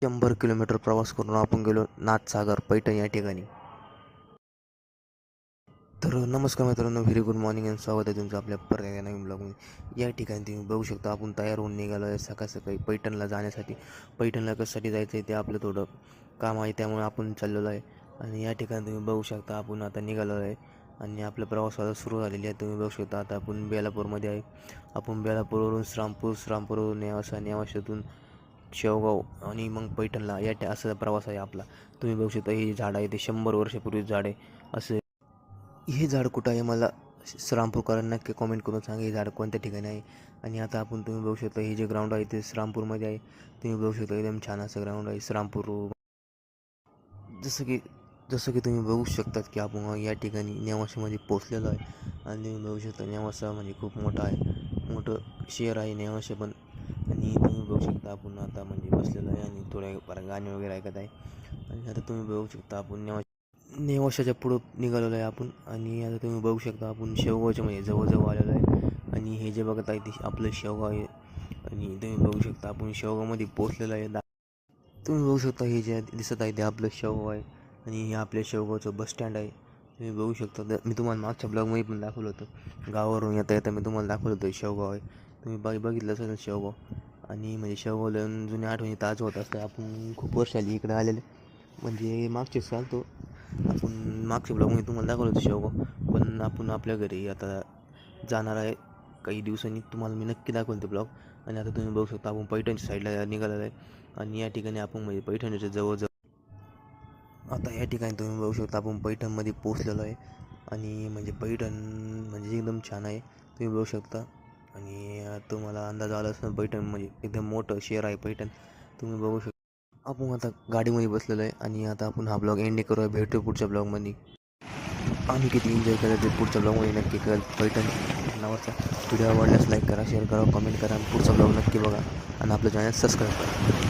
100 kilometre प्रवास करून आपण गेलो नाथसागर पैठण या ठिकाणी. तर नमस्कार मित्रांनो, व्हेरी गुड मॉर्निंग आणि स्वागत आहे तुमचं आपल्या पर्याय नवीन ब्लॉगमध्ये. या ठिकाणी तुम्ही बघू शकता आपण तयार होऊन निघालो आहे सकाळ सकाळी पैठणला जाण्यासाठी. पैठणला कशासाठी जायचं आहे ते आपलं थोडं काम आहे, त्यामुळे आपण चाललेलो आहे. आणि या ठिकाणी तुम्ही बघू शकता आपण आता निघालो आहे आणि आपल्या प्रवासाला सुरू झालेली आहे. तुम्ही बघू शकता आता आपण बेलापूरमध्ये आहे. आपण बेलापूरवरून श्रामपूरवरून नेवाशातून शेवगाव आणि मग पैठणला असा प्रवास आहे आपला. तुम्ही बघू शकता हे झाड आहे ते 100 वर्षापूर्वी झाड आहे. असं हे झाड कुठं आहे मला श्रामपूरकरांना नक्की कॉमेंट करून सांगा हे झाड कोणत्या ठिकाणी आहे. आणि आता आपण तुम्ही बघू शकता हे जे ग्राउंड आहे ते श्रामपूरमध्ये आहे. तुम्ही बघू शकता एकदम छान असं ग्राउंड आहे श्रामपूर. जसं की जसं की तुम्ही बघू शकतात की आपण या ठिकाणी नेवाशामध्ये पोचलेलो आहे. आणि तुम्ही बघू शकता नेवासा म्हणजे खूप मोठा आहे, मोठं शहर आहे नेवासा पण. आणि तुम्ही बघू शकता आपण आता म्हणजे बसलेलो आहे आणि थोड्या गाणे वगैरे ऐकत आहे. आणि आता तुम्ही बघू शकता आपण नेवाशाच्या पुढं निघालेलो आहे आपण. आणि आता तुम्ही बघू शकता आपण शेवगावच्या म्हणजे जवळजवळ आलेलो आहे. आणि हे जे बघत आहे ते आपलं शेवगाव आहे. आणि तुम्ही बघू शकता आपण शेवगावमध्ये पोचलेलो आहे. तुम्ही बघू शकता हे जे दिसत आहे ते आपलं शेवगाव आहे. आणि हे आपल्या शेवगावचं बस स्टँड आहे. तुम्ही बघू शकता मी तुम्हाला मागच्या ब्लॉगमध्ये पण दाखवलं होतं. गावावरून येता येता मी तुम्हाला दाखवलं होतं शेवगाव आहे. तुम्ही बघितलं असेल शेवगाव. आणि म्हणजे शेवगावला जुन्या आठवणी ताज होत असतात. आपण खूप वर्ष आली इकडे आलेले, म्हणजे मागचेच चालतो आपण. मागच्या ब्लॉगमध्ये तुम्हाला दाखवलं होतं शेवगाव, पण आपण आपल्या घरी आता जाणार आहे काही दिवसांनी. तुम्हाला मी नक्की दाखवलं ते ब्लॉग. आणि आता तुम्ही बघू शकता आपण पैठणच्या साईडला निघालेलं आहे. आणि या ठिकाणी आपण म्हणजे पैठणच्या जवळजवळ आता या ठिकाणी तुम्ही बघू शकता आपण पैठणमध्ये पोचलेलो आहे. आणि म्हणजे पैठण म्हणजे एकदम छान आहे, तुम्ही बघू शकता. आणि तुम्हाला अंदाज आला असं पैठण म्हणजे एकदम मोठं शहर आहे पैठण, तुम्ही बघू शकता. आपण आता गाडीमध्ये बसलेलो आहे आणि आता आपण हा ब्लॉग एंड करूया. भेटू पुढच्या ब्लॉगमध्ये. आम्ही किती एन्जॉय करायचं पुढच्या ब्लॉगमध्ये नक्की कळेल. पैठण नावाचा व्हिडिओ आवडल्यास लाईक करा, शेअर करा, कमेंट करा. पुढचा ब्लॉग नक्की बघा आणि आपलं चॅनल सबस्क्राईब करा.